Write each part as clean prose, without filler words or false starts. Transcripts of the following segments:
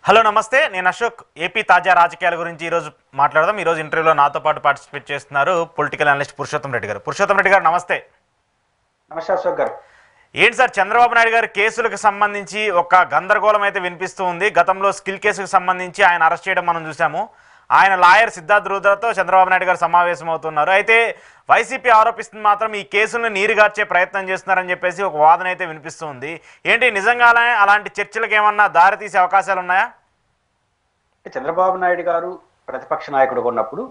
Hello నమస్తే, నేను Ashok. AP తాజా రాజకీయాల గురించి ఈరోజు మాట్లాడదాం. ఈరోజు ఇంటర్వ్యూలో నాతో పాటు పార్టిసిపేట్ చేస్తున్నారు పొలిటికల్ అనలిస్ట్ పురుషోత్తం రెడ్డి గారు. పురుషోత్తం రెడ్డి గారు నమస్తే. నమస్తే అశోక్ గారు. ఏంటి సార్, చంద్రబాబు నాయుడు గారి కేసులకు సంబంధించి ఒక గందరగోళం అయితే వినిపిస్తూ ఉంది. గతంలో స్కిల్ కేసుకు సంబంధించి ఆయన అరెస్ట్ చేయడం మనం చూసాము. ఆయన లాయర్ సిద్ధార్థ్ రూద్రతో చంద్రబాబు నాయుడు గారు సమావేశం అవుతున్నారు. అయితే వైసీపీ ఆరోపిస్తుంది మాత్రం ఈ కేసులను నీరుగార్చే ప్రయత్నం చేస్తున్నారని చెప్పేసి ఒక వాదన అయితే వినిపిస్తుంది. ఏంటి, నిజంగానే అలాంటి చర్చలకు ఏమన్నా దారి తీసే అవకాశాలు ఉన్నాయా? చంద్రబాబు నాయుడు గారు ప్రతిపక్ష నాయకుడు ఉన్నప్పుడు,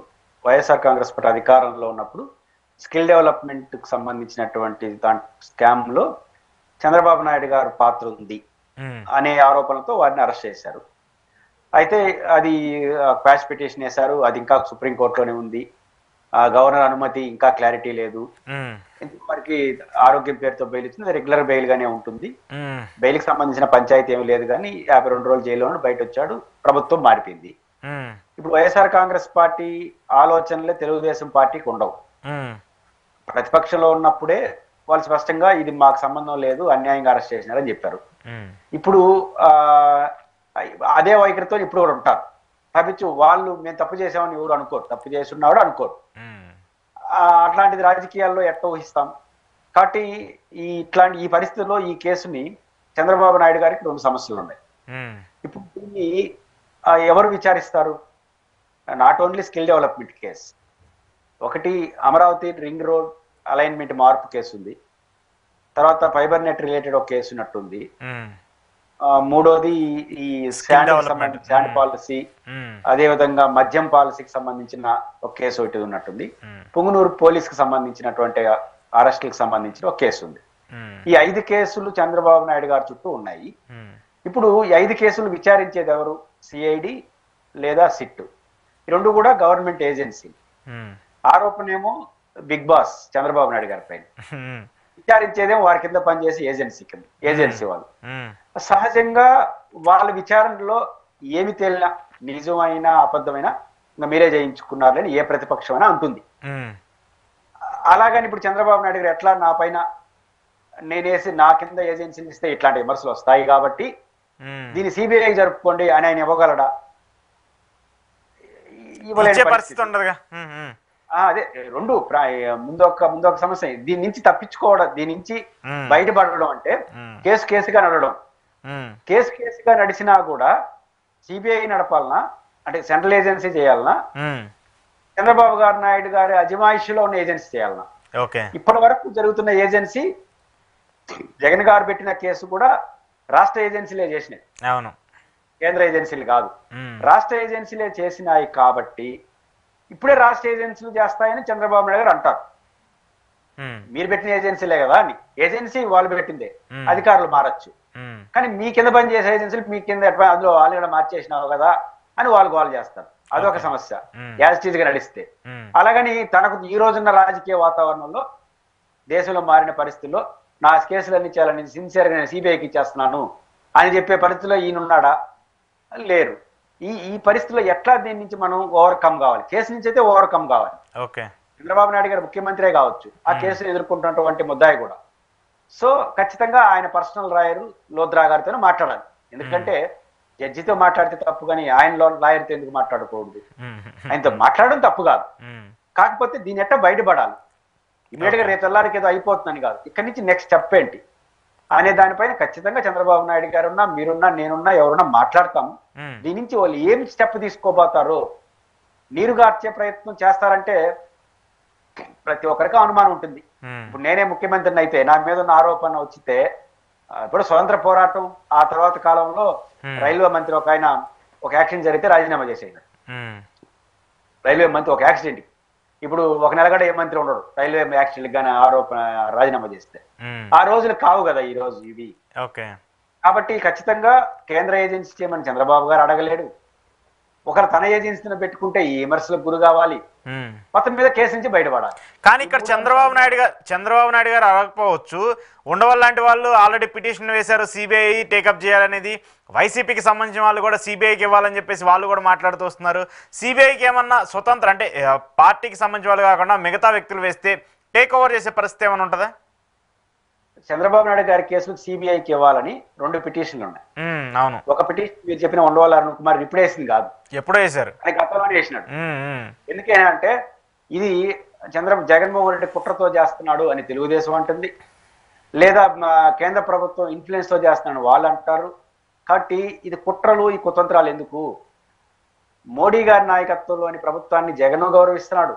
వైఎస్ఆర్ కాంగ్రెస్ పార్టీ అధికారంలో ఉన్నప్పుడు స్కిల్ డెవలప్మెంట్ కు సంబంధించినటువంటి స్కామ్ లో చంద్రబాబు నాయుడు గారు పాత్ర ఉంది అనే ఆరోపణలతో వారిని అరెస్ట్ చేశారు. అయితే అది క్వాష్ పిటిషన్ వేశారు. అది ఇంకా సుప్రీంకోర్టులోనే ఉంది. గవర్నర్ అనుమతి ఇంకా క్లారిటీ లేదు. మనకి ఆరోగ్యం పేరుతో బెయిల్ ఇచ్చింది, రెగ్యులర్ బెయిల్ గానే ఉంటుంది. బెయిల్ కి సంబంధించిన పంచాయతీ ఏమి లేదు, కానీ 52 రోజులు జైల్లో బయట వచ్చాడు. ప్రభుత్వం మారిపోయింది. ఇప్పుడు వైఎస్ఆర్ కాంగ్రెస్ పార్టీ ఆలోచనలే తెలుగుదేశం పార్టీకి ఉండవు. ప్రతిపక్షంలో ఉన్నప్పుడే వాళ్ళు స్పష్టంగా ఇది మాకు సంబంధం లేదు, అన్యాయంగా అరెస్ట్ చేసినారని చెప్పారు. ఇప్పుడు అదే వైఖరితో ఇప్పుడు కూడా ఉంటారు. తప్పించు వాళ్ళు మేము తప్పు చేసామని ఎవరు అనుకోరు, తప్పు చేస్తున్నాడు అనుకోరు. అట్లాంటిది రాజకీయాల్లో ఎట్లా ఊహిస్తాం? కాబట్టి ఈ పరిస్థితుల్లో ఈ కేసుని చంద్రబాబు నాయుడు గారికి 2 సమస్యలు ఉన్నాయి. ఇప్పుడు దీన్ని ఎవరు విచారిస్తారు? Not only skill development case, ఒకటి అమరావతి రింగ్ రోడ్ అలైన్మెంట్ మార్పు కేసు ఉంది. తర్వాత ఫైబర్ నెట్ రిలేటెడ్ ఒక కేసు ఉన్నట్టుంది. మూడోది ఈ శాండ్ పాలసీ, అదే విధంగా మద్యం పాలసీకి సంబంధించిన ఒక కేసు ఒకటి ఉన్నట్టుంది. పుంగనూరు పోలీస్ కి సంబంధించినటువంటి అరెస్టులకు సంబంధించిన ఒక కేసు ఉంది. ఈ 5 కేసులు చంద్రబాబు నాయుడు గారి చుట్టూ ఉన్నాయి. ఇప్పుడు ఈ 5 కేసులు విచారించేది ఎవరు? సిఐడి లేదా సిట్. ఈ 2 కూడా గవర్నమెంట్ ఏజెన్సీ. ఆరోపణ ఏమో బిగ్ బాస్ చంద్రబాబు నాయుడు గారి పైన, విచారించేదేమో వారి కింద పనిచేసే ఏజెన్సీ వాళ్ళు. సహజంగా వాళ్ళ విచారణలో ఏమి తేలినా, నిజమైనా అబద్ధమైనా మీరే చేయించుకున్నారని ఏ ప్రతిపక్షమైనా అంటుంది. అలాగని ఇప్పుడు చంద్రబాబు నాయుడు గారు ఎట్లా నా పైన నేనేసి నా కింద ఏజెన్సీని ఇస్తే ఇట్లాంటి విమర్శలు వస్తాయి కాబట్టి దీన్ని సిబిఐ జరుపుకోండి అని ఆయన ఇవ్వగలడా? ఇవ్వలేని పరిస్థితి ఉండదుగా. అదే ముందు ఒక సమస్య. దీని నుంచి తప్పించుకోవడం, దీని నుంచి బయటపడడం అంటే కేసుగా నడవడం. కేసుగా నడిచినా కూడా సిబిఐ నడపాలనా, అంటే సెంట్రల్ ఏజెన్సీ చేయాలనా, చంద్రబాబు నాయుడు గారి అజమాయిషిలో ఉన్న ఏజెన్సీ చేయాలనా? ఇప్పటి వరకు జరుగుతున్న ఏజెన్సీ, జగన్ గారు పెట్టిన కేసు కూడా రాష్ట్ర ఏజెన్సీలే చేసినాయి, అవును, కేంద్ర ఏజెన్సీలు కాదు. రాష్ట్ర ఏజెన్సీలే చేసినాయి కాబట్టి ఇప్పుడే రాష్ట్ర ఏజెన్సీలు చేస్తాయని చంద్రబాబు నాయుడు గారు అంటారు. మీరు పెట్టిన ఏజెన్సీలే కదా అని. ఏజెన్సీ వాళ్ళు పెట్టిందే, అధికారులు మారచ్చు. కానీ మీ కింద పని చేసే ఏజెన్సీలు మీ కింద అందులో వాళ్ళు కూడా మార్చేసినావు కదా అని వాళ్ళు గోల్ చేస్తారు. అదొక సమస్య యాజిటీజ్ గా నడిస్తే. అలాగని తనకు ఈ రోజున్న రాజకీయ వాతావరణంలో, దేశంలో మారిన పరిస్థితుల్లో నా కేసులన్నీ చాలా సిన్సియర్గా నేను సిబిఐకి ఇచ్చేస్తున్నాను అని చెప్పే పరిస్థితిలో ఈయనున్నాడా? లేరు. ఈ పరిస్థితుల్లో ఎట్లా దీని నుంచి మనం ఓవర్కమ్ కావాలి? కేసు నుంచి అయితే ఓవర్కమ్ కావాలి. చంద్రబాబు నాయుడు గారు ముఖ్యమంత్రే కావచ్చు, ఆ కేసును ఎదుర్కొంటున్నటువంటి ముద్దాయి కూడా. సో ఖచ్చితంగా ఆయన పర్సనల్ లాయర్ లోద్రా గారితో మాట్లాడాలి. ఎందుకంటే జడ్జితో మాట్లాడితే తప్పు, కానీ ఆయన లాయర్తో ఎందుకు మాట్లాడకూడదు? ఆయనతో మాట్లాడడం తప్పు కాదు, కాకపోతే దీని ఎట్లా బయటపడాలి? ఇమీడియట్ గా రేపు తెల్లారికి ఏదో అయిపోతుందని కాదు, ఇక్కడి నుంచి నెక్స్ట్ స్టెప్ ఏంటి అనే దానిపైన ఖచ్చితంగా చంద్రబాబు నాయుడు గారున్నా, మీరున్నా, నేనున్నా, ఎవరున్నా మాట్లాడతాము. దీని నుంచి వాళ్ళు ఏం స్టెప్ తీసుకోబోతారో, నీరుగార్చే ప్రయత్నం చేస్తారంటే ప్రతి ఒక్కరికి అనుమానం ఉంటుంది. ఇప్పుడు నేనే ముఖ్యమంత్రిని అయితే నా మీద ఉన్న ఆరోపణ వచ్చితే, ఇప్పుడు స్వతంత్ర పోరాటం ఆ తర్వాత కాలంలో రైల్వే మంత్రి ఒక ఆయన ఒక యాక్సిడెంట్ జరిగితే రాజీనామా చేసేయడు. రైల్వే మంత్రి ఒక యాక్సిడెంట్, ఇప్పుడు ఒక నెలగడ ఏ మంత్రి ఉండడు రైల్వే యాక్సిడెంట్ కానీ ఆరోపణ రాజీనామా చేస్తే. ఆ రోజులు కావు కదా ఈ రోజు ఇవి. కాబట్టి ఖచ్చితంగా కేంద్ర ఏజెన్సీ చేయమని చంద్రబాబు గారు అడగలేడు. ఒకరు తన ఏజెన్సీని పెట్టుకుంటే ఈ విమర్శలకు గురి కావాలి, మొత్తం మీద కేసు నుంచి బయటపడాలి. కానీ ఇక్కడ చంద్రబాబు నాయుడు గారు అడగకపోవచ్చు. ఉండవల్ లాంటి వాళ్ళు ఆల్రెడీ పిటిషన్ వేశారు, సిబిఐ టేకప్ చేయాలనేది. వైసీపీకి సంబంధించిన వాళ్ళు కూడా సిబిఐకి ఇవ్వాలని చెప్పేసి వాళ్ళు కూడా మాట్లాడుతూ వస్తున్నారు. సిబిఐకి ఏమన్నా స్వతంత్ర, అంటే పార్టీకి సంబంధించిన వాళ్ళు కాకుండా మిగతా వ్యక్తులు వేస్తే టేక్ ఓవర్ చేసే పరిస్థితి ఏమైనా ఉంటుందా? చంద్రబాబు నాయుడు గారి కేసులకు సిబిఐకి ఇవ్వాలని 2 పిటిషన్లు ఉన్నాయి. అవును. ఒక పిటిషన్ మీరు చెప్పిన ఉండవల్లి అరుణ్ కుమార్ ఇప్పుడు వేసింది కాదు, ఎప్పుడో వేశారు, ఆయన గతంలోనే వేసినాడు. ఎందుకంటే ఇది జగన్మోహన్ రెడ్డి కుట్రతో చేస్తున్నాడు అని తెలుగుదేశం అంటుంది, లేదా కేంద్ర ప్రభుత్వం ఇన్ఫ్లుయెన్స్ తో చేస్తున్నాడు వాళ్ళు అంటారు. కాబట్టి ఇది కుట్రలు, ఈ కుతంత్రాలు ఎందుకు? మోడీ గారి నాయకత్వంలోని ప్రభుత్వాన్ని జగన్ గౌరవిస్తున్నాడు,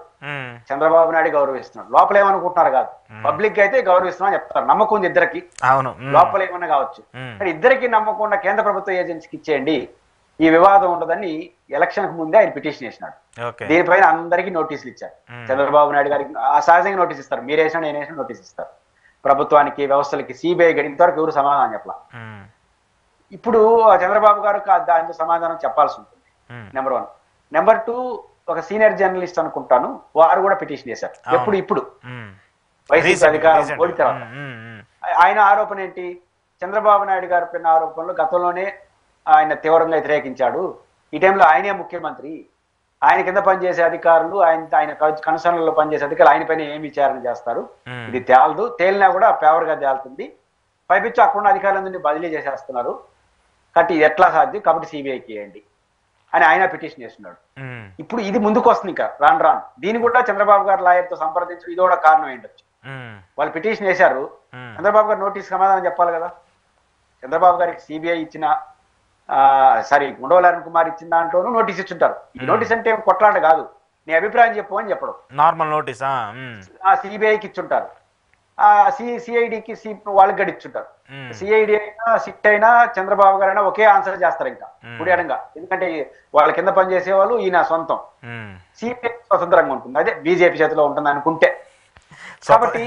చంద్రబాబు నాయుడు గౌరవిస్తున్నాడు. లోపల ఏమనుకుంటున్నారు కాదు, పబ్లిక్ అయితే గౌరవిస్తున్నామని చెప్తారు. నమ్మకం ఉంది ఇద్దరికి, లోపల ఏమన్నా కావచ్చు, కానీ ఇద్దరికి నమ్మకం ఉన్న కేంద్ర ప్రభుత్వ ఏజెన్సీకి ఇచ్చేయండి, ఈ వివాదం ఉండదని ఎలక్షన్ కు ముందే ఆయన పిటిషన్ వేసినాడు. దీనిపైన అందరికీ నోటీసులు ఇచ్చారు. చంద్రబాబు నాయుడు గారికి సహజంగా నోటీస్ ఇస్తారు, మీరు వేసినా నేను వేసినా నోటీస్ ఇస్తారు. ప్రభుత్వానికి, వ్యవస్థలకి, సిబిఐ గడి ఇంతవరకు ఎవరు సమాధానం చెప్పాల. ఇప్పుడు చంద్రబాబు గారు దానికి సమాధానం చెప్పాల్సి ఉంటుంది. నెంబర్ 1. నెంబర్ 2, ఒక సీనియర్ జర్నలిస్ట్ అనుకుంటాను, వారు కూడా పిటిషన్ చేశారు. ఇప్పుడు వైసీపీ అధికారం ఓడిన తర్వాత ఆయన ఆరోపణ ఏంటి? చంద్రబాబు నాయుడు గారి పైన ఆరోపణలు గతంలోనే ఆయన తీవ్రంగా వ్యతిరేకించాడు. ఈ టైంలో ఆయనే ముఖ్యమంత్రి, ఆయన కింద పనిచేసే అధికారులు, ఆయన కన్సర్న్లలో పనిచేసే అధికారులు ఆయన పైన ఏం విచారణ చేస్తారు, ఇది తేలదు, తేలినా కూడా ఫేవర్ గా తేలుతుంది. పైపిచ్చి అక్కడున్న అధికారులందరినీ బదిలీ చేసేస్తున్నారు, కాబట్టి ఇది ఎట్లా సాధ్యం, కాబట్టి సిబిఐకి ఇవ్వండి అని ఆయన పిటిషన్ చేస్తున్నాడు. ఇప్పుడు ఇది ముందుకు వస్తుంది, ఇంకా రాను దీన్ని కూడా చంద్రబాబు గారు లాయర్తో సంప్రదించడం ఇది కూడా కారణం ఏంటొచ్చు. వాళ్ళు పిటిషన్ వేశారు, చంద్రబాబు గారు నోటీస్ సమాధానం చెప్పాలి కదా. చంద్రబాబు గారికి సిబిఐ ఇచ్చిన ఉండవల్లి అరుణ్ కుమార్ ఇచ్చిన దాంట్లోనూ నోటీస్ ఇచ్చుంటారు. ఈ నోటీస్ అంటే కొట్లాట కాదు, నీ అభిప్రాయం చెప్పు అని చెప్పడం, నార్మల్ నోటీస్. సిబిఐకి ఇచ్చుంటారు, సిఐడికి వాళ్ళకి గడిచుంటారు. సిఐడి అయినా, సిట్ అయినా, చంద్రబాబు గారు అయినా ఒకే ఆన్సర్ చేస్తారు ఇంకా కుడియడంగా. ఎందుకంటే వాళ్ళ కింద పనిచేసే వాళ్ళు ఈయన సొంతం, సిపిఐ స్వతంత్రంగా ఉంటుంది, అదే బీజేపీ చేతిలో ఉంటుంది అనుకుంటే. కాబట్టి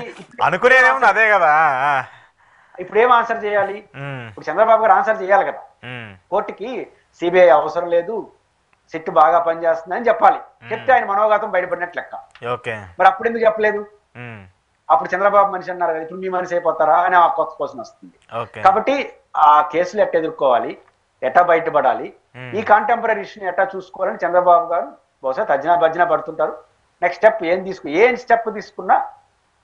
అనుకునేదేమో అదే కదా. ఇప్పుడు ఏం ఆన్సర్ చేయాలి? ఇప్పుడు చంద్రబాబు గారు ఆన్సర్ చేయాలి కదా కోర్టుకి, సిబిఐ అవసరం లేదు, సిట్ బాగా పనిచేస్తుంది అని చెప్పాలి. చెప్తే ఆయన మనోగతం బయటపడినట్లు లెక్క. మరి అప్పుడు ఎందుకు చెప్పలేదు? అప్పుడు చంద్రబాబు మనిషి అన్నారు కదా, ఇప్పుడు మీ మనిషి అయిపోతారా అని ఆ కొత్త క్వశ్చన్ వస్తుంది. కాబట్టి ఆ కేసులు ఎట్లా ఎదుర్కోవాలి, ఎట్లా బయటపడాలి, ఈ కాంటెంపరీ ఇష్యూని ఎట్లా చూసుకోవాలని చంద్రబాబు గారు బహుశా భజ్జన పడుతుంటారు. నెక్స్ట్ స్టెప్ ఏం స్టెప్ తీసుకున్నా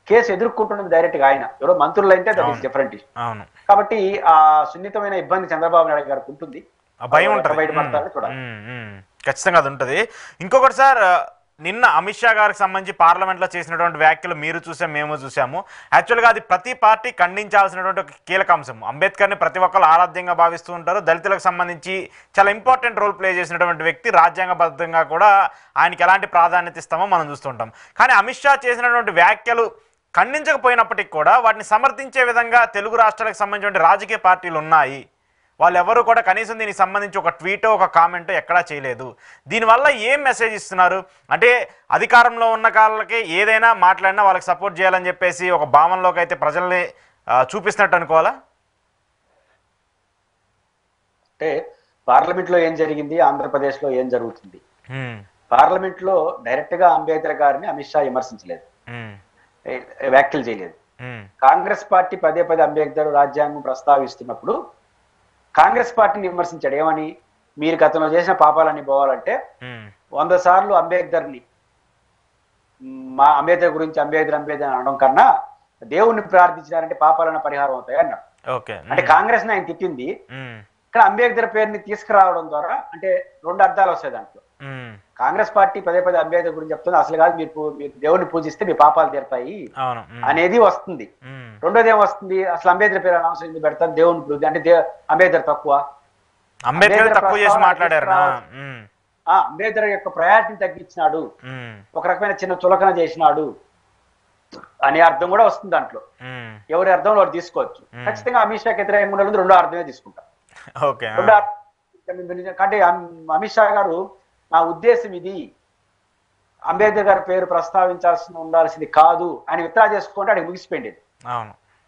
కేసు ఎదుర్కొంటున్నది డైరెక్ట్ గా ఆయన, ఎవరో మంత్రులు అయితే దట్ ఈస్ డిఫరెంట్ ఇష్యూ. కాబట్టి ఆ సున్నితమైన ఇబ్బంది చంద్రబాబు నాయుడు గారికి ఉంటుంది, భయం ఉంటుంది, బయటపడతారని చూడాలి. ఖచ్చితంగా అది ఉంటుంది. ఇంకొకటి సార్, నిన్న అమిత్ షా గారికి సంబంధించి పార్లమెంట్లో చేసినటువంటి వ్యాఖ్యలు మీరు చూసాం, మేము చూసాము. యాక్చువల్గా అది ప్రతి పార్టీ ఖండించాల్సినటువంటి ఒక కీలక అంశం. అంబేద్కర్ని ప్రతి ఒక్కరు ఆరాధ్యంగా భావిస్తూ ఉంటారు. దళితులకు సంబంధించి చాలా ఇంపార్టెంట్ రోల్ ప్లే చేసినటువంటి వ్యక్తి, రాజ్యాంగబద్ధంగా కూడా ఆయనకి ఎలాంటి ప్రాధాన్యత ఇస్తామో మనం చూస్తుంటాం. కానీ అమిత్ షా చేసినటువంటి వ్యాఖ్యలు ఖండించకపోయినప్పటికీ కూడా వాటిని సమర్థించే విధంగా తెలుగు రాష్ట్రాలకు సంబంధించిన రాజకీయ పార్టీలు ఉన్నాయి. వాళ్ళు ఎవరు కూడా కనీసం దీనికి సంబంధించి ఒక ట్వీటో ఒక కామెంటో ఎక్కడా చేయలేదు. దీనివల్ల ఏం మెసేజ్ ఇస్తున్నారు అంటే, అధికారంలో ఉన్న కాళ్ళకి ఏదైనా మాట్లాడినా వాళ్ళకి సపోర్ట్ చేయాలని చెప్పేసి ఒక భావనలోకి అయితే ప్రజల్ని చూపిస్తున్నట్టు అనుకోవాలా? అంటే పార్లమెంట్ లో ఏం జరిగింది, ఆంధ్రప్రదేశ్ లో ఏం జరుగుతుంది? పార్లమెంట్ లో డైరెక్ట్ గా అంబేద్కర్ గారిని అమిత్ షా విమర్శించలేదు, వ్యాఖ్యలు చేయలేదు. కాంగ్రెస్ పార్టీ పదే అంబేద్కర్ రాజ్యాంగం ప్రస్తావిస్తున్నప్పుడు కాంగ్రెస్ పార్టీని విమర్శించాడు. ఏమని? మీరు గతంలో చేసిన పాపాలన్నీ పోవాలంటే 100 సార్లు అంబేద్కర్ని అంబేద్కర్ గురించి అంబేద్కర్ అనడం కన్నా దేవుణ్ణి ప్రార్థించారంటే పాపాలన్న పరిహారం అవుతాయి అన్నాడు. అంటే కాంగ్రెస్ ని ఆయన తిట్టింది, ఇక్కడ అంబేద్కర్ పేరుని తీసుకురావడం ద్వారా అంటే 2 అర్థాలు వస్తాయి దాంట్లో. కాంగ్రెస్ పార్టీ పదే అంబేద్కర్ గురించి చెప్తుంది, అసలు కాదు మీరు దేవుడిని పూజిస్తే మీ పాపాలు తీరుతాయి అనేది వస్తుంది. రెండోది ఏం వస్తుంది, అసలు అంబేద్కర్ పేరు అనవసరం ఎందుకు పెడతారు, దేవుని పూజ అంటే అంబేద్కర్ తక్కువ, అంబేద్కర్ యొక్క ప్రయారిటీని తగ్గించినాడు, ఒక రకమైన చిన్న చులకన చేసినాడు అనే అర్థం కూడా వస్తుంది దాంట్లో. ఎవరి అర్థంలో వాడు తీసుకోవచ్చు. ఖచ్చితంగా అమిత్ షాకి వ్యతిరేకంగా ఉండాలి, రెండో అర్థమే తీసుకుంటారు. అంటే అమిత్ షా గారు నా ఉద్దేశం ఇది, అంబేద్కర్ గారి పేరు ఉండాల్సింది కాదు అని విత్డ్రా చేసుకుంటే అడిగి ముగిసిపోయింది.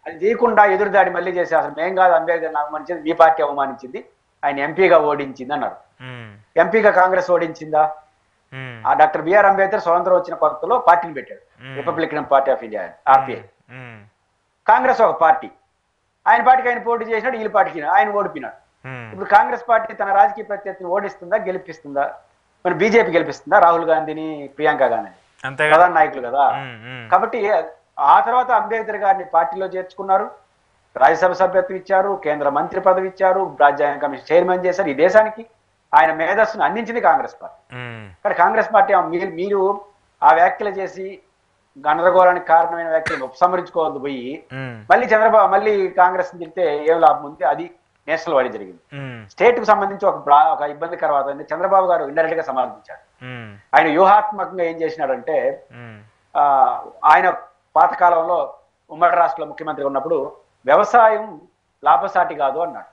అది చేయకుండా ఎదురుదాడి మళ్ళీ చేసి అసలు మేం కాదు అంబేద్కర్ అవమానించింది, మీ పార్టీ అవమానించింది, ఆయన ఎంపీగా ఓడించింది అన్నారు. ఎంపీగా కాంగ్రెస్ ఓడించిందా? ఆ డాక్టర్ బిఆర్ అంబేద్కర్ స్వతంత్రం వచ్చిన కొత్తలో పార్టీని పెట్టాడు, Republican party of India RPI. Congress ఒక పార్టీ, ఆయన పార్టీకి ఆయన పోటీ చేసినాడు, వీళ్ళ పార్టీకి ఆయన ఓడిపోయినాడు. ఇప్పుడు కాంగ్రెస్ పార్టీ తన రాజకీయ ప్రత్యర్థిని ఓడిస్తుందా, గెలిపిస్తుందా? మరి బీజేపీ గెలిపిస్తుందా? రాహుల్ గాంధీని, ప్రియాంక గాంధీని ప్రధాన నాయకులు కదా. కాబట్టి ఆ తర్వాత అంబేద్కర్ గారిని పార్టీలో చేర్చుకున్నారు, రాజ్యసభ సభ్యత్వం ఇచ్చారు, కేంద్ర మంత్రి పదవి ఇచ్చారు, రాజ్యాంగ కమిషన్ చైర్మన్ చేశారు. ఈ దేశానికి ఆయన మేధస్సును అందించింది కాంగ్రెస్ పార్టీ. కానీ కాంగ్రెస్ పార్టీ మీరు ఆ వ్యాఖ్యలు చేసి గందరగోళానికి కారణమైన వ్యాఖ్యలు ఉపసంహరించుకోవద్దు పోయి మళ్ళీ కాంగ్రెస్ తిరిగితే ఏం లాభం ఉంది? అది నేషనల్ వాడి జరిగింది. స్టేట్ కు సంబంధించి ఒక ఇబ్బందికర వాతావరణం చంద్రబాబు గారు ఇండైరెక్ట్ గా సమర్థించాడు. ఆయన వ్యూహాత్మకంగా ఏం చేసినాడంటే, ఆయన పాతకాలంలో ఉమ్మడి రాష్ట్రంలో ముఖ్యమంత్రి ఉన్నప్పుడు వ్యవసాయం లాభసాటి కాదు అన్నాడు.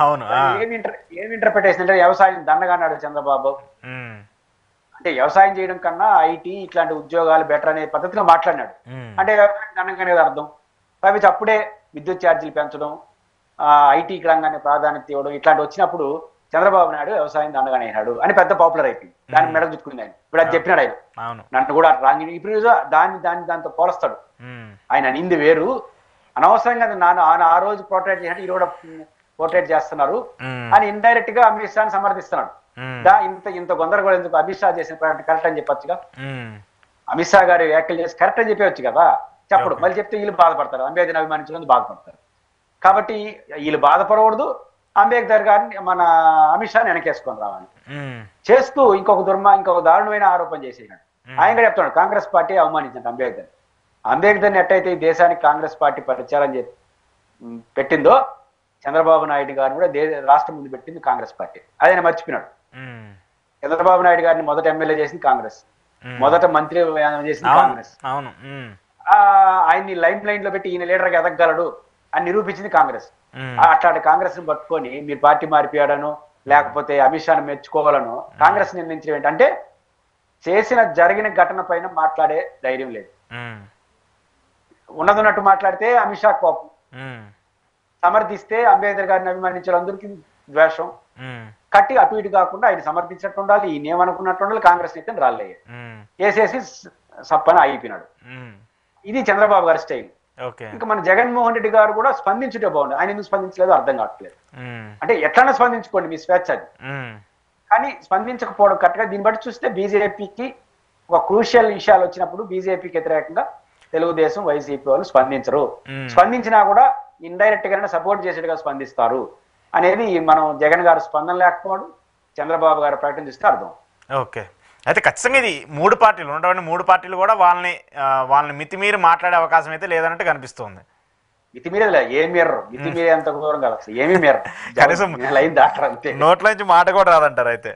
అవును. ఏమి ఇంటర్ప్రిటేషన్ అంటే వ్యవసాయం దండగా అన్నాడు చంద్రబాబు. అంటే వ్యవసాయం చేయడం కన్నా ఐటీ ఇట్లాంటి ఉద్యోగాలు బెటర్ అనే పద్ధతిలో మాట్లాడినాడు. అంటే వ్యవసాయం దండగా అనేది అర్థం. కాబట్టి అప్పుడే విద్యుత్ ఛార్జీలు పెంచడం, ఐటీ రంగాన్ని ప్రాధాన్యత ఇవ్వడం ఇట్లాంటి వచ్చినప్పుడు చంద్రబాబు నాయుడు వ్యవసాయం దండగానే అయినాడు అని పెద్ద పాపులర్ అయిపోయింది. దాన్ని మెడకు చుట్టుకుంది ఆయన. ఇప్పుడు అది చెప్పినాడు ఆయన. నన్ను కూడా రాంగ్ ఇప్పుడు దాంతో పోలుస్తాడు. ఆయన నింది వేరు, అనవసరంగా ఆయన ఆ రోజు పోర్ట్రేట్ చేసినట్టు ఈ కూడా పోర్ట్రేట్ చేస్తున్నారు అని ఇండైరెక్ట్ గా అమిత్ షాని సమర్థిస్తున్నాడు. ఇంత గొందరగోళం ఎందుకు? అమిత్ షా చేసిన ప్రకటన కరెక్ట్ అని చెప్పొచ్చుగా. అమిత్ షా గారి వ్యాఖ్యలు చేసి కరెక్ట్ అని చెప్పవచ్చు కదా. చెప్పడు, మళ్ళీ చెప్తే వీళ్ళు బాధపడతారు, అంబేద్కర్ అభిమానించడం బాధపడతారు. కాబట్టి వీళ్ళు బాధపడకూడదు, అంబేద్కర్ గారిని మన అమిత్ షాని వెనకేసుకొని రావాలి చేస్తూ ఇంకొక దారుణమైన ఆరోపణ చేసేసాడు. ఆయన కూడా చెప్తున్నాడు కాంగ్రెస్ పార్టీ అవమానించండి అంబేద్కర్ని ఎట్టయితే ఈ దేశానికి కాంగ్రెస్ పార్టీ ప్రచారం పెట్టిందో చంద్రబాబు నాయుడు గారిని కూడా రాష్ట్రం ముందు పెట్టింది కాంగ్రెస్ పార్టీ. అది ఆయన మర్చిపోయినాడు. చంద్రబాబు నాయుడు గారిని మొదట ఎమ్మెల్యే చేసింది కాంగ్రెస్, మొదట మంత్రి చేసింది కాంగ్రెస్. ఆయన్ని లైన్ లైన్ లో పెట్టి ఈయన లీడర్గా ఎదగలడు అని నిరూపించింది కాంగ్రెస్. అట్లాంటి కాంగ్రెస్ ని పట్టుకొని మీరు పార్టీ మారిపోయాడను లేకపోతే అమిత్ షాను మెచ్చుకోవాలను కాంగ్రెస్ నిర్ణయించడం ఏంటంటే జరిగిన ఘటన పైన మాట్లాడే ధైర్యం లేదు. ఉన్నదన్నట్టు మాట్లాడితే అమిత్ షా కోపం, సమర్థిస్తే అంబేద్కర్ గారిని అభిమానించే అందరికీ ద్వేషం. కట్టి అటు ఇటు కాకుండా ఆయన సమర్థించినట్టు ఉండాలి, ఈయన ఏమనుకున్నట్టు ఉండాలి. కాంగ్రెస్ నేతను రాలేదు, వేసేసి సప్పన అయిపోయినాడు. ఇది చంద్రబాబు గారి స్టైల్. ఇంకా మన జగన్మోహన్ రెడ్డి గారు కూడా స్పందించుంటే బాగుంది. ఆయన ఎందుకు స్పందించలేదు అర్థం కావట్లేదు. అంటే ఎట్లన్నా స్పందించుకోండి, మీ స్వేచ్ఛ అది. కానీ స్పందించకపోవడం కరెక్ట్గా. దీన్ని బట్టి చూస్తే బీజేపీకి ఒక క్రూషియల్ విషయాలు వచ్చినప్పుడు బీజేపీకి వ్యతిరేకంగా తెలుగుదేశం వైసీపీ వాళ్ళు స్పందించరు. స్పందించినా కూడా ఇండైరెక్ట్ గానే సపోర్ట్ చేసేట్టుగా స్పందిస్తారు అనేది మనం జగన్ గారు స్పందన లేకపోవడం, చంద్రబాబు గారు ప్రకటన చూస్తే అర్థం. ఓకే, అయితే ఖచ్చితంగా ఇది మూడు పార్టీలు కూడా వాళ్ళని మితిమీరి మాట్లాడే అవకాశం అయితే లేదన్నట్టు కనిపిస్తుంది. మితిమీరేది మితిమీరే అంత దూరం కాదు, అసలు ఏమీ మీర కనీసం లైన్ దాటరు అంతే. నోట్ల నుంచి మాట కూడా రాదంటారు అయితే.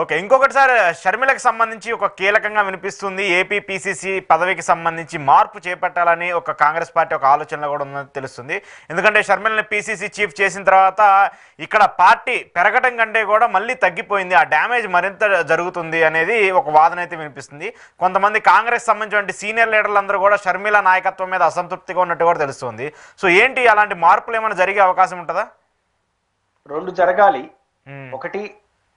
ఓకే, ఇంకొకటి సార్, షర్మిలకు సంబంధించి ఒక కీలకంగా వినిపిస్తుంది, ఏపీ పిసిసి పదవికి సంబంధించి మార్పు చేపట్టాలని ఒక కాంగ్రెస్ పార్టీ ఒక ఆలోచనలో కూడా ఉందని తెలుస్తుంది. ఎందుకంటే షర్మిలని పిసిసి చీఫ్ చేసిన తర్వాత ఇక్కడ పార్టీ పెరగటం కంటే కూడా మళ్ళీ తగ్గిపోయింది, ఆ డ్యామేజ్ మరింత జరుగుతుంది అనేది ఒక వాదన అయితే వినిపిస్తుంది. కొంతమంది కాంగ్రెస్ సంబంధించిన సీనియర్ లీడర్లందరూ కూడా షర్మిల నాయకత్వం మీద అసంతృప్తిగా ఉన్నట్టు కూడా తెలుస్తుంది. సో ఏంటి, అలాంటి మార్పులు ఏమైనా జరిగే అవకాశం ఉంటుందా? రెండు జరగాలి. ఒకటి,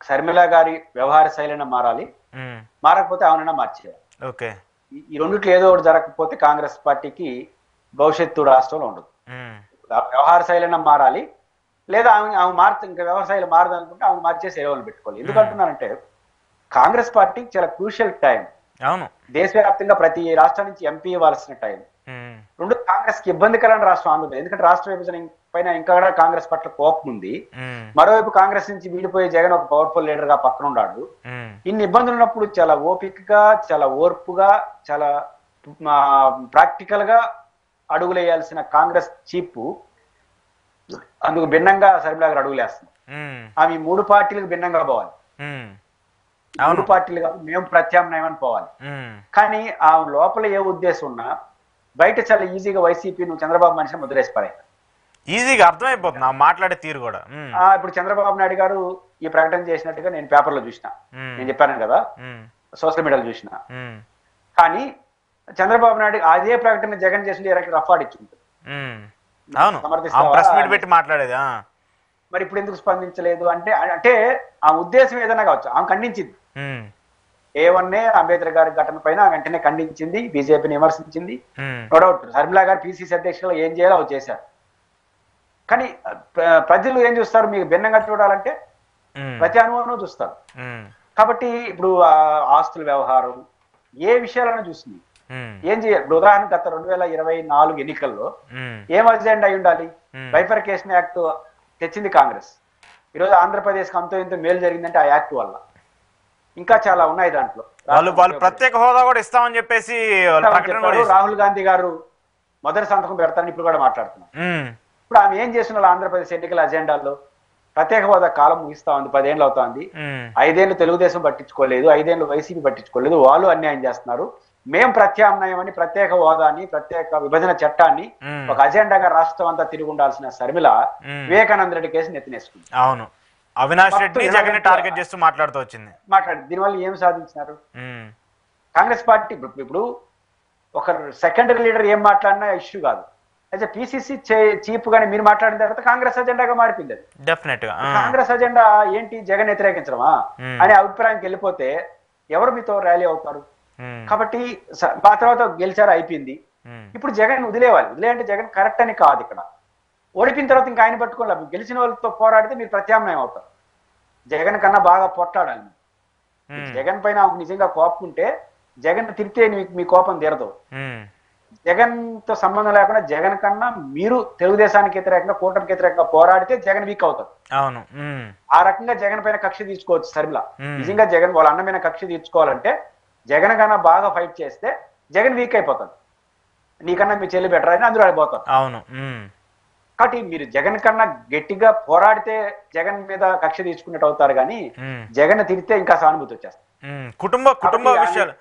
షర్మిల గారి వ్యవహార శైలిన మారాలి, మారకపోతే ఆమెనైనా మార్చేయాలి. ఓకే, ఈ రెండిట్లో ఏదో ఒకటి జరగకపోతే కాంగ్రెస్ పార్టీకి భవిష్యత్తు రాష్ట్రంలో ఉండదు. వ్యవహార శైలిన మారాలి, లేదా ఆమె మారుతుంది. ఇంకా వ్యవహార శైలి మారదనుకుంటే ఆమె మార్చేసి సేవలు పెట్టుకోవాలి. ఎందుకంటున్నానంటే కాంగ్రెస్ పార్టీ చాలా క్రూషియల్ టైం. అవును, దేశవ్యాప్తంగా ప్రతి రాష్ట్రం నుంచి ఎంపీ ఇవ్వాల్సిన టైం. రెండు, కాంగ్రెస్ కి ఇబ్బందికరమైన రాష్ట్రం ఆంధ్రప్రదేశ్. ఎందుకంటే రాష్ట్ర విభజన పైన ఇంకా కూడా కాంగ్రెస్ పట్ల కోపం ఉంది. మరోవైపు కాంగ్రెస్ నుంచి వీడిపోయే జగన్ ఒక పవర్ఫుల్ లీడర్ గా పక్కన ఉన్నాడు. ఇన్ని ఇబ్బందులు ఉన్నప్పుడు చాలా ఓపికగా, చాలా ఓర్పుగా, చాలా ప్రాక్టికల్ గా అడుగులేయాల్సిన కాంగ్రెస్ చీఫ్ అందుకు భిన్నంగా షర్మిల గారు అడుగులేస్తుంది. ఆమె మూడు పార్టీలకు భిన్నంగా పోవాలి. మూడు పార్టీలు కాదు, మేము ప్రత్యామ్నాయం అని పోవాలి. కానీ ఆ లోపల ఏ ఉద్దేశం ఉన్నా బయట చాలా ఈజీగా వైసీపీ నువ్వు చంద్రబాబు మనిషిని ముద్రేసి పారాయి, ఈజీగా అర్థమైపోతుంది మాట్లాడే తీరు కూడా. ఇప్పుడు చంద్రబాబు నాయుడు గారు ఈ ప్రకటన చేసినట్టుగా నేను పేపర్లో చూసిన, నేను చెప్పాను కదా, సోషల్ మీడియాలో చూసిన. కానీ చంద్రబాబు నాయుడు అదే ప్రకటన జగన్ చేసిన రఫాడ్ ఇచ్చింది. మాట్లాడేది మరి ఇప్పుడు ఎందుకు స్పందించలేదు అంటే ఆ ఉద్దేశం ఏదైనా కావచ్చు, ఆమె ఖండించింది. ఏవన్నే అంబేద్కర్ గారి ఘటన పైన వెంటనే ఖండించింది, బీజేపీని విమర్శించింది. నో డౌట్ షర్మిల గారు పిసిసి అధ్యక్షులు ఏం చేయాలో అవి చేశారు. కానీ ప్రజలు ఏం చూస్తారు, మీకు భిన్నంగా చూడాలంటే ప్రతి అనుభవం చూస్తారు. కాబట్టి ఇప్పుడు ఆస్తుల వ్యవహారం ఏ విషయాలను చూస్తుంది, ఏం చేయాలి? ఇప్పుడు ఉదాహరణ గత 2024 ఎన్నికల్లో ఏం అజెండా అయి ఉండాలి? బైఫర్కేషన్ యాక్ట్ తెచ్చింది కాంగ్రెస్. ఈరోజు ఆంధ్రప్రదేశ్కి అంతో ఇంతో మేలు జరిగిందంటే ఆ యాక్ట్ వల్ల. ఇంకా చాలా ఉన్నాయి దాంట్లో. వాళ్ళు ప్రత్యేక హోదా కూడా ఇస్తామని చెప్పేసి రాహుల్ గాంధీ గారు మొదటి సంతకం పెడతారని ఇప్పుడు కూడా మాట్లాడుతున్నారు. ఇప్పుడు ఆమె ఏం చేస్తున్నారు? ఆంధ్రప్రదేశ్ ఎన్నికల అజెండాలో ప్రత్యేక హోదా కాలం ముగిస్తా ఉంది, 10 ఏళ్ళు అవుతుంది. 5 ఏళ్ళు తెలుగుదేశం పట్టించుకోలేదు, 5 ఏళ్ళు వైసీపీ పట్టించుకోలేదు, వాళ్ళు అన్యాయం చేస్తున్నారు. మేం ప్రత్యామ్నాయం అని ప్రత్యేక హోదాని, ప్రత్యేక విభజన చట్టాన్ని ఒక అజెండాగా రాష్ట్రం అంతా తిరిగి ఉండాల్సిన శర్మిల వివేకానంద రెడ్డి కేసు నెత్తినేసుకుంది. అవును, అవినాష్ రెడ్డి జగన్ టార్గెట్ చేస్తూ మాట్లాడుతూ వచ్చింది. దీనివల్ల ఏం సాధించినారు? కాంగ్రెస్ పార్టీ ఇప్పుడు ఒక సెకండరీ లీడర్ ఏం మాట్లాడినా ఇష్యూ కాదు. అయితే పిసిసి చీఫ్ గానీ మీరు మాట్లాడిన తర్వాత కాంగ్రెస్ అజెండాగా మారిపోయింది. అది డెఫినెట్ గా కాంగ్రెస్ అజెండా ఏంటి? జగన్ వ్యతిరేకించడమా అనే అభిప్రాయానికి వెళ్ళిపోతే ఎవరు మీతో ర్యాలీ అవుతారు? కాబట్టి ఆ తర్వాత గెలిచారు, అయిపోయింది. ఇప్పుడు జగన్ వదిలే అంటే జగన్ కరెక్ట్ అని కాదు. ఇక్కడ ఓడిపోయిన తర్వాత ఇంకా ఆయన పట్టుకోలేదు. గెలిచిన వాళ్ళతో పోరాడితే మీరు ప్రత్యామ్నాయం అవుతారు. జగన్ కన్నా బాగా పొట్టాడాలి. జగన్ పైన నిజంగా కోపం ఉంటే జగన్ తిరిగితే మీ కోపం తీరదు. జగన్ తో సంబంధం లేకుండా జగన్ కన్నా మీరు తెలుగుదేశానికి వ్యతిరేకంగా, కూటమికి వ్యతిరేకంగా పోరాడితే జగన్ వీక్ అవుతారు. అవును, ఆ రకంగా జగన్ పైన కక్ష తీర్చుకోవచ్చు శర్మిల. నిజంగా జగన్ వాళ్ళ అన్న మీద కక్ష తీర్చుకోవాలంటే జగన్ కన్నా బాగా ఫైట్ చేస్తే జగన్ వీక్ అయిపోతాడు. నీకన్నా మీ చెల్లి బెటర్ అని అందులో ఆడిపోతారు. అవును, కాబట్టి మీరు జగన్ కన్నా గట్టిగా పోరాడితే జగన్ మీద కక్ష తీసుకున్నట్టు అవుతారు, కానీ జగన్ తిరిగితే ఇంకా సానుభూతి వచ్చేస్తారు.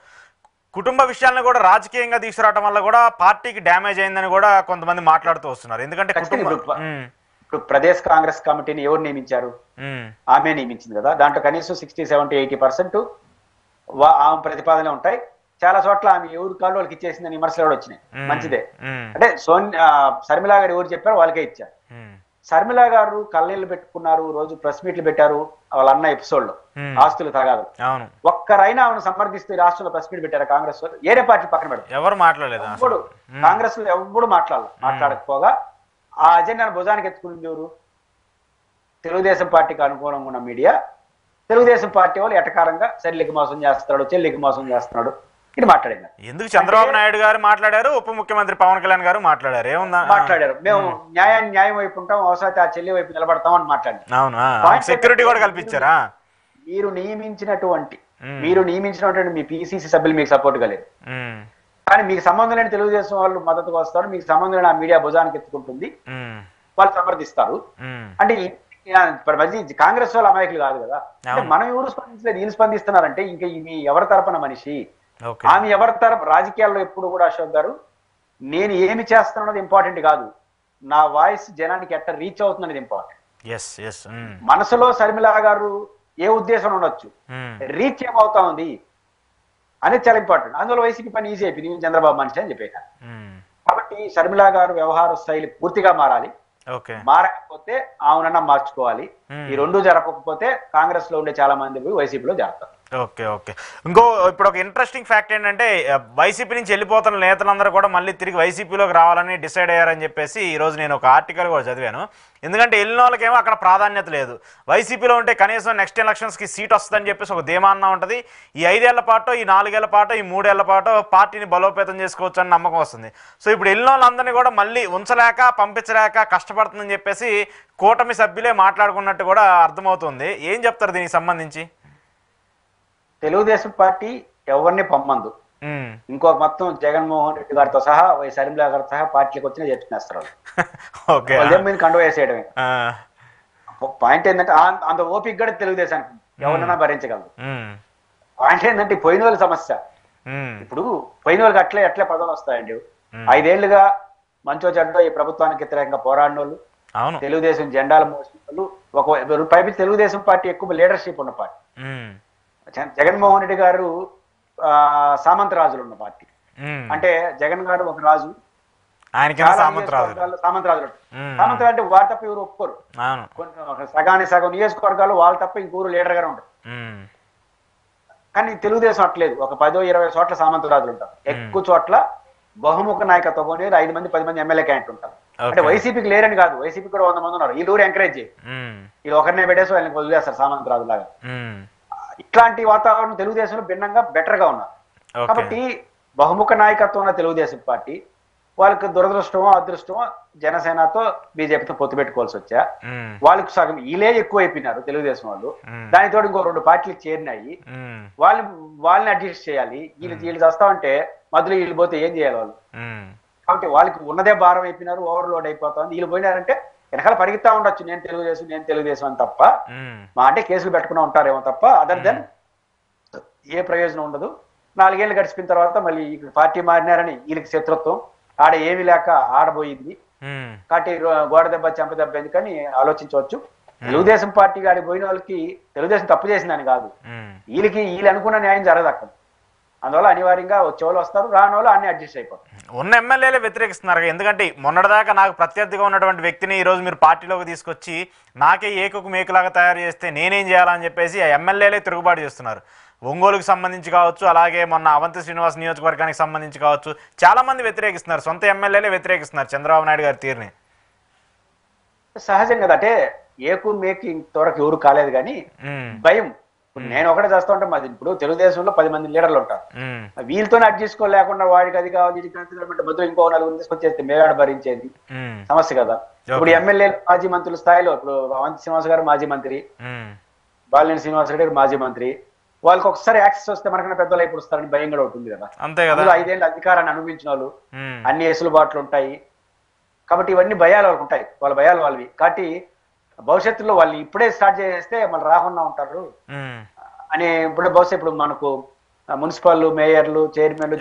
కుటుంబ విషయాలను కూడా రాజకీయంగా తీసుకురావడం వల్ల కూడా పార్టీకి డ్యామేజ్ అయిందని కూడా కొంతమంది మాట్లాడుతూ వస్తున్నారు. ఎందుకంటే ఇప్పుడు ప్రదేశ్ కాంగ్రెస్ కమిటీని ఎవరు నియమించారు? ఆమె నియమించింది కదా. దాంట్లో కనీసం 60, 70, 80% ఆమె ప్రతిపాదనలు ఉంటాయి. చాలా చోట్ల ఆమె ఎవరి కాళ్ళు వాళ్ళకి ఇచ్చేసిందని విమర్శలు కూడా వచ్చినాయి. మంచిదే. అంటే శర్మిలా గారు ఎవరు చెప్పారో వాళ్ళకే ఇచ్చారు. శర్మిలా గారు కళ్ళీళ్ళు పెట్టుకున్నారు, రోజు ప్రెస్ మీట్లు పెట్టారు. వాళ్ళ అన్న ఎపిసోడ్ లో ఆస్తులు తగాదు. ఒక్కరైనా ఆమెను సమర్థిస్తూ రాష్ట్రంలో ప్రెస్ మీట్ పెట్టారు కాంగ్రెస్ వాళ్ళు. ఏరే పార్టీ పక్కన పెడతారు, ఎవరు మాట్లాడలేదు. ఎప్పుడు కాంగ్రెస్ లో ఎవరు మాట్లాడకపోగా ఆ అజెండాను భుజానికి ఎత్తుకున్నది ఎవరు? తెలుగుదేశం పార్టీకి అనుకూలంగా ఉన్న మీడియా. తెలుగుదేశం పార్టీ వాళ్ళు ఎటకారంగా చెల్లికి మోసం చేస్తున్నాడు, చెల్లికి మోసం చేస్తున్నాడు ఇది మాట్లాడింది. ఎందుకు చంద్రబాబు నాయుడు గారు మాట్లాడారు, ఉప ముఖ్యమంత్రి పవన్ కళ్యాణ్ గారు మాట్లాడారు. మేము న్యాయం వైపు ఉంటాం, అవసరమైతే ఆ చెల్లి వైపు నిలబడతాం అని మాట్లాడారు. అవును, సెక్యూరిటీ కూడా కల్పించారా? మీరు నియమించినటువంటి మీ పిసిసి సభ్యులు మీకు సపోర్ట్ గా లేరు, కానీ మీకు సంబంధం లేని తెలుగుదేశం వాళ్ళు మద్దతుకు వస్తారు. మీకు సంబంధం లేని ఆ మీడియా భుజానికి ఎత్తుకుంటుంది, వాళ్ళు సమర్థిస్తారు. అంటే కాంగ్రెస్ వాళ్ళు అమాయకులు కాదు కదా. అంటే మనం ఎవరు స్పందించలేదు, వీళ్ళు స్పందిస్తున్నారంటే ఇంకా మీ ఎవరి తరపున మనిషి? ఆమె ఎవరి తరపు? రాజకీయాల్లో ఎప్పుడు కూడా అశోక్ గారు, నేను ఏమి చేస్తున్నది ఇంపార్టెంట్ కాదు, నా వాయిస్ జనానికి ఎట్లా రీచ్ అవుతున్నది ఇంపార్టెంట్. మనసులో శర్మిలా గారు ఏ ఉద్దేశం ఉండొచ్చు, రీచ్ ఏమవుతా ఉంది అనేది చాలా ఇంపార్టెంట్. అందులో వైసీపీ పని ఈజీ అయిపోయింది, చంద్రబాబు మనిషి అని చెప్పేశారు. కాబట్టి శర్మిలా గారు వ్యవహార శైలి పూర్తిగా మారాలి. మారకపోతే ఆమెనన్నా మార్చుకోవాలి. ఈ రెండు జరగకపోతే కాంగ్రెస్ లో ఉండే చాలా మంది వైసీపీలో జరుగుతారు. ఇప్పుడు ఒక ఇంట్రెస్టింగ్ ఫ్యాక్ట్ ఏంటంటే వైసీపీ నుంచి వెళ్ళిపోతున్న నేతలందరూ కూడా మళ్ళీ తిరిగి వైసీపీలోకి రావాలని డిసైడ్ అయ్యారని చెప్పేసి ఈ రోజు నేను ఒక ఆర్టికల్ కూడా చదివాను. ఎందుకంటే వెళ్ళిన వాళ్ళకేమో అక్కడ ప్రాధాన్యత లేదు, వైసీపీలో ఉంటే కనీసం నెక్స్ట్ ఎలక్షన్స్కి సీట్ వస్తుందని చెప్పేసి ఒక ధీమాన్నా ఉంటుంది. ఈ 5 ఏళ్ల పాటు, ఈ 4 ఏళ్ల పాటు, ఈ 3 ఏళ్ల పాటు పార్టీని బలోపేతం చేసుకోవచ్చు అని నమ్మకం వస్తుంది. సో ఇప్పుడు వెళ్ళిన వాళ్ళందరినీ కూడా మళ్ళీ ఉంచలేక, పంపించలేక కష్టపడుతుందని చెప్పేసి కూటమి సభ్యులే మాట్లాడుకున్నట్టు కూడా అర్థమవుతుంది. ఏం చెప్తారు దీనికి సంబంధించి? తెలుగుదేశం పార్టీ ఎవరిని పంపందు. ఇంకొక మొత్తం జగన్మోహన్ రెడ్డి గారితో సహా, శర్మిలా గారితో సహా పార్టీలకు వచ్చినా చేస్తున్నారు. కండువ వేసేయడమే పాయింట్. ఏంటంటే అంత ఓపిక కూడా తెలుగుదేశానికి ఎవరైనా భరించగలదు. పాయింట్ ఏంటంటే పోయిన వాళ్ళ సమస్య. ఇప్పుడు పోయిన వాళ్ళకి అట్లే పదవులు వస్తాయండి. 5 ఏళ్లుగా మంచో చెడ్డో ఈ ప్రభుత్వానికి వ్యతిరేకంగా పోరాడిన వాళ్ళు, తెలుగుదేశం జెండాలు మోసిన వాళ్ళు, ఒక పైపు తెలుగుదేశం పార్టీ ఎక్కువ లీడర్షిప్ ఉన్న పార్టీ. జగన్మోహన్ రెడ్డి గారు సామంత రాజులు ఉన్న పార్టీ. అంటే జగన్ గారు ఒక రాజు, సామంత రాజులు. సామంత అంటే వారు తప్ప ఎవరు ఒప్పుకోరు. సగం నియోజకవర్గాలు వాళ్ళు తప్ప ఇంకూరు లీడర్ గారు ఉంటారు. కానీ తెలుగుదేశం అట్లేదు, ఒక 10-20 చోట్ల సామంత రాజులు ఉంటారు. ఎక్కువ చోట్ల బహుముఖ నాయకత్వం 5 మంది 10 మంది ఎమ్మెల్యే క్యాండిడేట్ ఉంటారు. అంటే వైసీపీకి లేరని కాదు, వైసీపీ కూడా 100 మంది ఉన్నారు. వీళ్ళు ఎంకరేజ్ చేయి, వీళ్ళు ఒకరినే పెట్టేసి వాళ్ళని వదిలేస్తారు సామంత రాజు లాగా. ఇట్లాంటి వాతావరణం తెలుగుదేశంలో భిన్నంగా బెటర్ గా ఉన్నారు. కాబట్టి బహుముఖ నాయకత్వం ఉన్న తెలుగుదేశం పార్టీ వాళ్ళకి దురదృష్టమో అదృష్టమో జనసేనతో బీజేపీతో పొత్తు పెట్టుకోవాల్సి వచ్చా. వాళ్ళకి సగం వీళ్ళే ఎక్కువ అయిపోయినారు తెలుగుదేశం వాళ్ళు. దానితో ఇంకో 2 పార్టీలు చేరినాయి. వాళ్ళని అడ్జస్ట్ చేయాలి. వీళ్ళు చేస్తామంటే మధ్యలో వీళ్ళు పోతే ఏం చేయాలి వాళ్ళు? కాబట్టి వాళ్ళకి ఉన్నదే భారం అయిపోయినారు, ఓవర్లోడ్ అయిపోతుంది. వీళ్ళు పోయినారంటే వెనకాల పరిగెత్తా ఉండొచ్చు, నేను తెలుగుదేశం అని తప్ప, మా అంటే కేసులు పెట్టుకుని ఉంటారేమో తప్ప అదర్ దెన్ ఏ ప్రయోజనం ఉండదు. 4 ఏళ్ళు గడిచిపోయిన తర్వాత మళ్ళీ పార్టీ మారినారని వీళ్ళకి శత్రుత్వం ఆడ ఏమి లేక ఆడబోయింది. కాబట్టి గోడ దెబ్బ చెంప దెబ్బ ఎందుకని ఆలోచించవచ్చు. తెలుగుదేశం పార్టీ గాడి పోయిన వాళ్ళకి తెలుగుదేశం తప్పు చేసిందని కాదు, వీళ్ళు అనుకున్న న్యాయం జరగదు అక్కడ. అందువల్ల అనివార్యంగా వచ్చే వాళ్ళు వస్తారు, రాని వాళ్ళు అన్ని అడ్జస్ట్ అయిపోతారు. ఉన్న ఎమ్మెల్యేలే వ్యతిరేకిస్తున్నారు. ఎందుకంటే మొన్నటిదాకా నాకు ప్రత్యర్థిగా ఉన్నటువంటి వ్యక్తిని ఈరోజు మీరు పార్టీలోకి తీసుకొచ్చి నాకే ఏకకు మేకులాగా తయారు చేస్తే నేనేం చేయాలని చెప్పేసి ఆ ఎమ్మెల్యేలే తిరుగుబాటు చేస్తున్నారు. ఒంగోలుకు సంబంధించి కావచ్చు, అలాగే మొన్న అవంతి శ్రీనివాస్ నియోజకవర్గానికి సంబంధించి కావచ్చు, చాలా మంది వ్యతిరేకిస్తున్నారు. సొంత ఎమ్మెల్యేలే వ్యతిరేకిస్తున్నారు చంద్రబాబు నాయుడు గారి తీరుని. సహజం కదా, అంటే ఏకు మేకు ఇంతవరకు ఎవరు కాలేదు కానీ భయం. ఇప్పుడు నేను ఒకటే చేస్తా ఉంటా, మాది ఇప్పుడు తెలుగుదేశంలో 10 మంది లీడర్లు ఉంటారు. వీళ్ళతోనే అడ్జస్ట్ చేసుకోలేకుండా వాడికి అది కావాలి ఇది కావాలి మధ్యలో ఇంకో 4 తీసుకొచ్చేస్తే మేగాడ భరించేది సమస్య కదా. ఇప్పుడు ఎమ్మెల్యేలు మాజీ మంత్రుల స్థాయిలో ఇప్పుడు అవంతి శ్రీనివాస్ గారు మాజీ మంత్రి, బాలినేని శ్రీనివాస్ రెడ్డి గారు మాజీ మంత్రి, వాళ్ళకి ఒకసారి యాక్సెస్ వస్తే మనకన్నా పెద్దలు ఎప్పుడు వస్తారని భయం కూడా ఉంటుంది కదా. అంతే కదా, 5 ఏళ్ళు అధికారాన్ని అనుభవించిన వాళ్ళు, అన్ని ఎసులుబాట్లు ఉంటాయి కాబట్టి ఇవన్నీ భయాలు వాళ్ళకు ఉంటాయి, వాళ్ళ భయాలు వాళ్ళవి. కాబట్టి భవిష్యత్తులో వాళ్ళు ఇప్పుడే స్టార్ట్ చేస్తే మళ్ళీ రాకుండా ఉంటారు అని. ఇప్పుడు మనకు మున్సిపల్ మేయర్లు, చైర్మన్లు,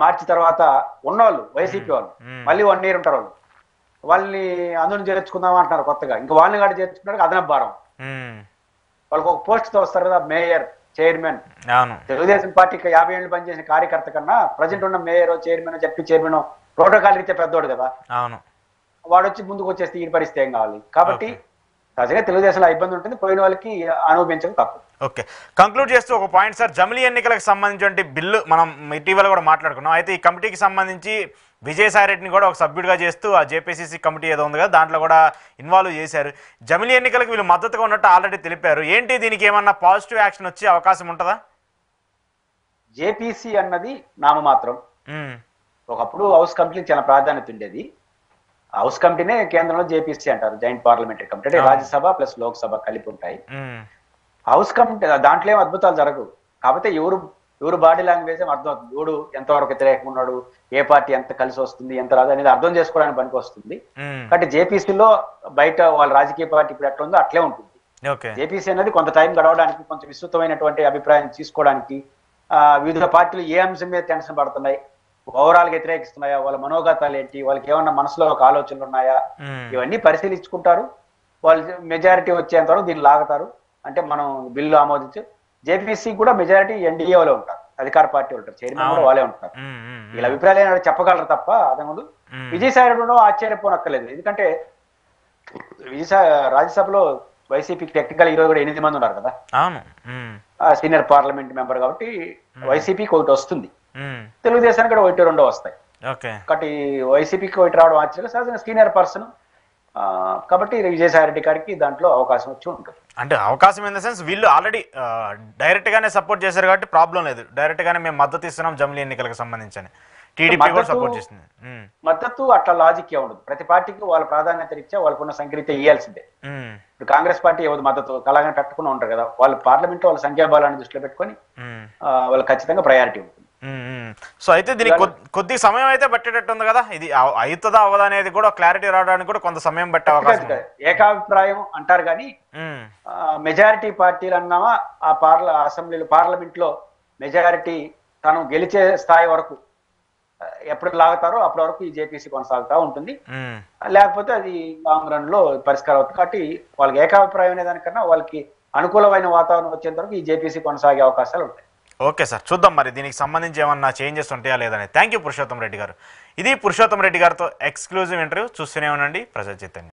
మార్చి తర్వాత ఉన్నవాళ్ళు వైసీపీ వాళ్ళు మళ్ళీ 1 year ఉంటారు. వాళ్ళని అందరిని చేర్చుకుందాం అంటున్నారు కొత్తగా. ఇంకా వాళ్ళని కూడా చేర్చుకున్నారు అదనపు భారం. వాళ్ళకి ఒక పోస్ట్ తో వస్తారు కదా, మేయర్, చైర్మన్. తెలుగుదేశం పార్టీకి 50 ఏళ్ళు పనిచేసిన కార్యకర్త కన్నా ప్రజెంట్ ఉన్న mayor, chairman, ZP chairman protocol రీత్యా పెద్దోడు కదా, వాడు వచ్చి ముందుకు వచ్చేస్తే ఈ పరిస్థితి ఏం కావాలి. కాబట్టి సహజంగా తెలుగుదేశంలో ఇబ్బంది ఉంటుంది, పోయిన వాళ్ళకి అనుభవించక తప్పదు. ఓకే, కంక్లూడ్ చేస్తూ ఒక పాయింట్ సార్, జమిలీ ఎన్నికలకు సంబంధించిన బిల్లు మనం ఇటీవల కూడా మాట్లాడుకున్నాం. అయితే ఈ కమిటీకి సంబంధించి విజయసాయి రెడ్డిని కూడా ఒక సభ్యుడిగా చేస్తూ ఆ జేపీసీసీ కమిటీ ఏదో ఉంది కదా దాంట్లో కూడా ఇన్వాల్వ్ చేశారు. జమిలీ ఎన్నికలకు వీళ్ళు మద్దతుగా ఉన్నట్టు ఆల్రెడీ తెలిపారు. ఏంటి దీనికి ఏమన్నా పాజిటివ్ యాక్షన్ వచ్చే అవకాశం ఉంటుందా? జేపీసీ అన్నది నామమాత్రం. ఒకప్పుడు హౌస్ కమిటీకి చాలా ప్రాధాన్యత ఉండేది. హౌస్ కమిటీనే కేంద్రంలో జేపీసీ అంటారు, జాయింట్ పార్లమెంటరీ కమిటీ. అంటే రాజ్యసభ ప్లస్ లోక్సభ కలిపి ఉంటాయి. హౌస్ కమిటీ దాంట్లో ఏం అద్భుతాలు జరగవు. కాకపోతే ఎవరు బాడీ లాంగ్వేజ్ అర్థం అవుతుంది, ఎవడు ఎంతవరకు వ్యతిరేకంగా ఉన్నాడు, ఏ పార్టీ ఎంత కలిసి వస్తుంది, ఎంత రాదు అనేది అర్థం చేసుకోవడానికి పనికి వస్తుంది. కాబట్టి జేపీసీలో బయట వాళ్ళ రాజకీయ పార్టీ ఇప్పుడు ఎట్లా ఉందో అట్లే ఉంటుంది. జేపీసీ అనేది కొంత టైం గడవడానికి, కొంచెం విస్తృతమైనటువంటి అభిప్రాయం తీసుకోవడానికి, వివిధ పార్టీలు ఏ అంశం మీద టెన్షన్ పడుతున్నాయి, ఓవరాల్ గా వ్యతిరేకిస్తున్నాయా, వాళ్ళ మనోగతాలు ఏంటి, వాళ్ళకి ఏమన్నా మనసులో ఒక ఆలోచనలు ఉన్నాయా, ఇవన్నీ పరిశీలించుకుంటారు. వాళ్ళు మెజారిటీ వచ్చేంత వరకు దీన్ని లాగుతారు. అంటే మనం బిల్లు ఆమోదించి జేపీసీ కూడా మెజారిటీ ఎన్డీఏ వాళ్ళే ఉంటారు, అధికార పార్టీ ఉంటారు, చైర్మన్ కూడా వాళ్ళే ఉంటారు. వీళ్ళ అభిప్రాయాలు చెప్పగలరు తప్ప అదే విజయసాయి రెడ్డి ఆశ్చర్యపోనక్కర్లేదు. ఎందుకంటే రాజ్యసభలో వైసీపీకి టెక్నికల్ ఈరోజు కూడా 8 మంది ఉన్నారు కదా, సీనియర్ పార్లమెంట్ మెంబర్. కాబట్టి వైసీపీకి 1 వస్తుంది, తెలుగుదేశానికి కూడా 1-2 వస్తాయి. కాబట్టి వైసీపీకి 1 రావడం ఆశ్చర్యం, సహజంగా సీనియర్ పర్సన్ కాబట్టి విజయసాయి రెడ్డి గారికి దాంట్లో అవకాశం వచ్చి ఉంటుంది. అంటే అవకాశం ఇన్ ద సెన్స్ వీళ్ళు ఆల్రెడీ డైరెక్ట్ గానే సపోర్ట్ చేశారు కాబట్టి ప్రాబ్లం లేదు, డైరెక్ట్ గానే మేము మద్దతు ఇస్తున్నాం జమిలీ ఎన్నికలకు సంబంధించి. టీడీపీ కూడా సపోర్ట్ చేస్తుంది. మద్దతు అట్లా లాజిక్ ఏ ఉండదు, ప్రతి పార్టీకి వాళ్ళ ప్రాధాన్యత రీత్యా వాళ్ళకున్న సంఖ్య ఇవ్వాల్సిందే. ఇప్పుడు కాంగ్రెస్ పార్టీ ఎవరు మద్దతు అలాగనే పెట్టుకుని ఉంటారు కదా, వాళ్ళు పార్లమెంట్ వాళ్ళ సంఖ్యాబలాన్ని దృష్టిలో పెట్టుకొని వాళ్ళు ఖచ్చితంగా ప్రయారిటీ ఉంటుంది. సో అయితే దీనికి కొద్ది సమయం అయితే పట్టేటట్టు ఉంది కదా, ఇది అవుతుందా అవ్వదా అనేది కూడా క్లారిటీ రావడానికి కూడా కొంత సమయం పట్టే అవకాశం. ఏకాభిప్రాయం అంటారు కానీ మెజారిటీ పార్టీలు అన్నామా ఆ అసెంబ్లీలో పార్లమెంట్ లో మెజారిటీ తను గెలిచే స్థాయి వరకు ఎప్పుడు లాగుతారో అప్పటి వరకు ఈ జేపీసీ కొనసాగుతూ ఉంటుంది. లేకపోతే అది లాంగ్ రన్ లో పరిష్కారం అవుతుంది. కాబట్టి వాళ్ళకి ఏకాభిప్రాయం అనే దానికన్నా వాళ్ళకి అనుకూలమైన వాతావరణం వచ్చేంత వరకు ఈ జేపీసీ కొనసాగే అవకాశాలు ఉంటాయి. ఓకే సార్, చూద్దాం మరి దీనికి సంబంధించి ఏమన్నా చేంజెస్ ఉంటాయా లేదని. థ్యాంక్ యూ పురుషోత్తం రెడ్డి గారు. ఇది పురుషోత్తం రెడ్డి గారితో ఎక్స్క్లూజివ్ ఇంటర్వ్యూ. చూస్తూనే ఉండండి ప్రజా చైతన్యం.